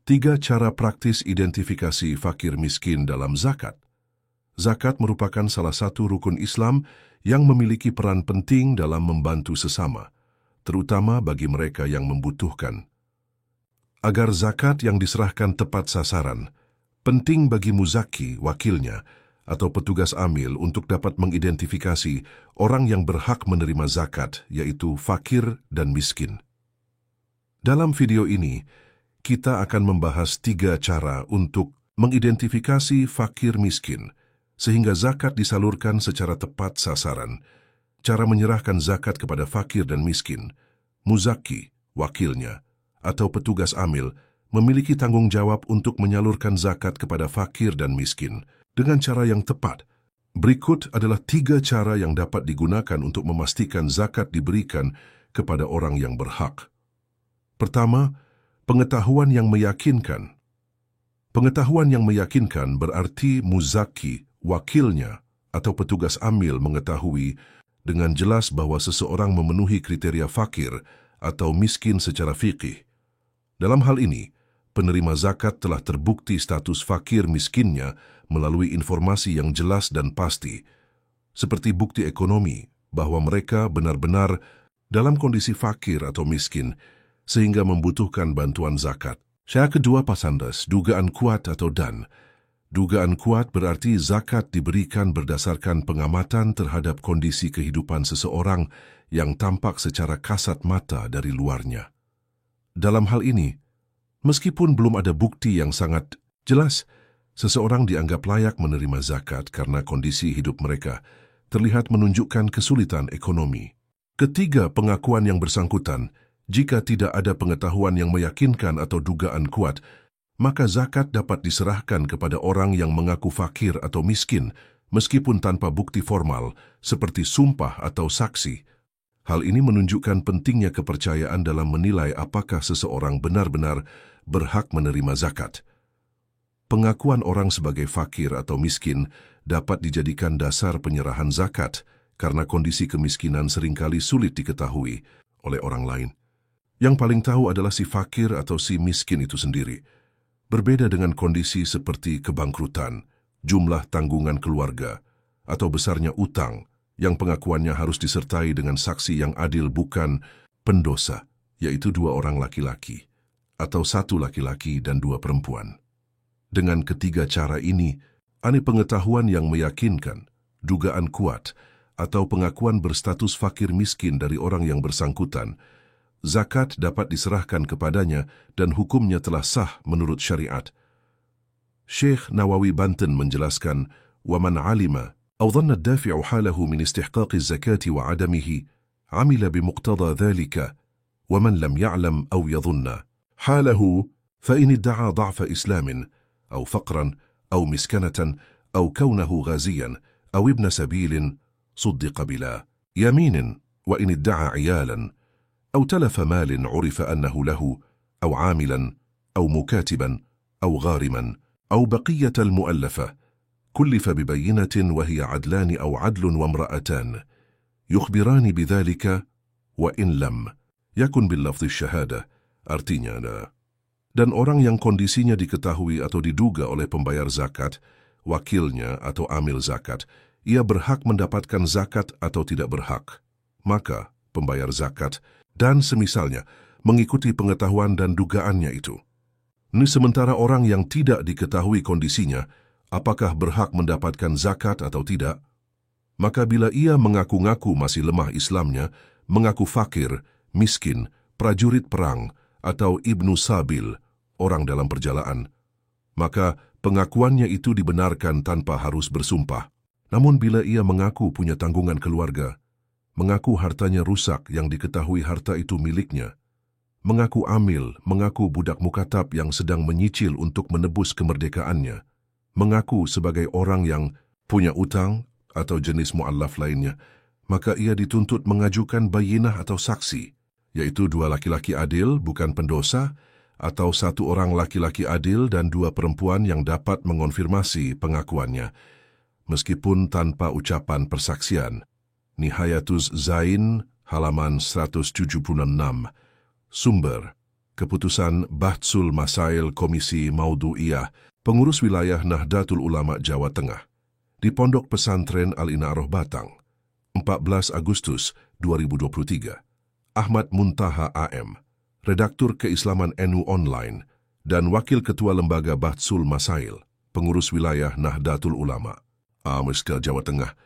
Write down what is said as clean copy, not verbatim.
3 cara praktis identifikasi fakir miskin dalam zakat. Zakat merupakan salah satu rukun Islam yang memiliki peran penting dalam membantu sesama, terutama bagi mereka yang membutuhkan. Agar zakat yang diserahkan tepat sasaran, penting bagi muzaki, wakilnya, atau petugas amil untuk dapat mengidentifikasi orang yang berhak menerima zakat, yaitu fakir dan miskin. Dalam video ini, kita akan membahas 3 cara untuk mengidentifikasi fakir miskin, sehingga zakat disalurkan secara tepat sasaran. Cara menyerahkan zakat kepada fakir dan miskin, muzaki, wakilnya, atau petugas amil, memiliki tanggung jawab untuk menyalurkan zakat kepada fakir dan miskin dengan cara yang tepat. Berikut adalah 3 cara yang dapat digunakan untuk memastikan zakat diberikan kepada orang yang berhak. Pertama, pengetahuan yang meyakinkan. Pengetahuan yang meyakinkan berarti muzaki, wakilnya, atau petugas amil mengetahui dengan jelas bahwa seseorang memenuhi kriteria fakir atau miskin secara fiqih. Dalam hal ini, penerima zakat telah terbukti status fakir miskinnya melalui informasi yang jelas dan pasti, seperti bukti ekonomi bahwa mereka benar-benar dalam kondisi fakir atau miskin, sehingga membutuhkan bantuan zakat. Syarat kedua pasandas, dugaan kuat atau dan. Dugaan kuat berarti zakat diberikan berdasarkan pengamatan terhadap kondisi kehidupan seseorang yang tampak secara kasat mata dari luarnya. Dalam hal ini, meskipun belum ada bukti yang sangat jelas, seseorang dianggap layak menerima zakat karena kondisi hidup mereka terlihat menunjukkan kesulitan ekonomi. Ketiga, pengakuan yang bersangkutan. Jika tidak ada pengetahuan yang meyakinkan atau dugaan kuat, maka zakat dapat diserahkan kepada orang yang mengaku fakir atau miskin, meskipun tanpa bukti formal, seperti sumpah atau saksi. Hal ini menunjukkan pentingnya kepercayaan dalam menilai apakah seseorang benar-benar berhak menerima zakat. Pengakuan orang sebagai fakir atau miskin dapat dijadikan dasar penyerahan zakat, karena kondisi kemiskinan seringkali sulit diketahui oleh orang lain. Yang paling tahu adalah si fakir atau si miskin itu sendiri. Berbeda dengan kondisi seperti kebangkrutan, jumlah tanggungan keluarga, atau besarnya utang, yang pengakuannya harus disertai dengan saksi yang adil bukan pendosa, yaitu 2 orang laki-laki, atau 1 laki-laki dan 2 perempuan. Dengan ketiga cara ini, pengetahuan yang meyakinkan, dugaan kuat, atau pengakuan berstatus fakir miskin dari orang yang bersangkutan, zakat dapat diserahkan kepadanya dan hukumnya telah sah menurut syariat. Syekh Nawawi Banten menjelaskan, وَمَنْ عَلِمَ أَوْ ظَنَّ الدَّافِعُ حَالَهُ مِنْ اسْتِحْقَاقِ الزَّكَاةِ وَعَدَمِهِ عَمِلَ بِمُقْتَضَى ذَلِكَ وَمَنْ لَمْ يَعْلَمْ أَوْ يَظُنَّ حَالَهُ فَإِنِ ادَّعَى ضَعْفَ إسلام أو فقرا أو مسكنة أو كونه غازيا أو ابن سبيل صدق بلا يمين وإن ادعى عيالا أو تلف مال عرف أنه له أو عاملا أو مكاتبا أو غارما أو بقية المؤلفة كلف ببينة وهي عدلان أو عدل وامرأتان يخبران بذلك وإن لم يكن باللفظ الشهادة artinya dan orang yang kondisinya diketahui atau diduga oleh pembayar zakat, wakilnya atau amil zakat, ia berhak mendapatkan zakat atau tidak berhak. Maka pembayar zakat dan semisalnya mengikuti pengetahuan dan dugaannya itu. Ini sementara orang yang tidak diketahui kondisinya, apakah berhak mendapatkan zakat atau tidak, maka bila ia mengaku-ngaku masih lemah Islamnya, mengaku fakir, miskin, prajurit perang, atau ibnu sabil, orang dalam perjalanan, maka pengakuannya itu dibenarkan tanpa harus bersumpah. Namun bila ia mengaku punya tanggungan keluarga, mengaku hartanya rusak yang diketahui harta itu miliknya, mengaku amil, mengaku budak mukatab yang sedang menyicil untuk menebus kemerdekaannya, mengaku sebagai orang yang punya utang atau jenis mu'allaf lainnya, maka ia dituntut mengajukan bayinah atau saksi, yaitu 2 laki-laki adil bukan pendosa, atau 1 orang laki-laki adil dan 2 perempuan yang dapat mengonfirmasi pengakuannya, meskipun tanpa ucapan persaksian. Nihayatuz Zain, halaman 176. Sumber: Keputusan Bahtsul Masail Komisi Maudhu'iyah, Pengurus Wilayah Nahdlatul Ulama Jawa Tengah, di Pondok Pesantren Al-Ina'roh Batang, 14 Agustus 2023. Ahmad Muntaha AM, Redaktur Keislaman NU Online, dan Wakil Ketua Lembaga Bahtsul Masail, Pengurus Wilayah Nahdlatul Ulama, Jawa Tengah,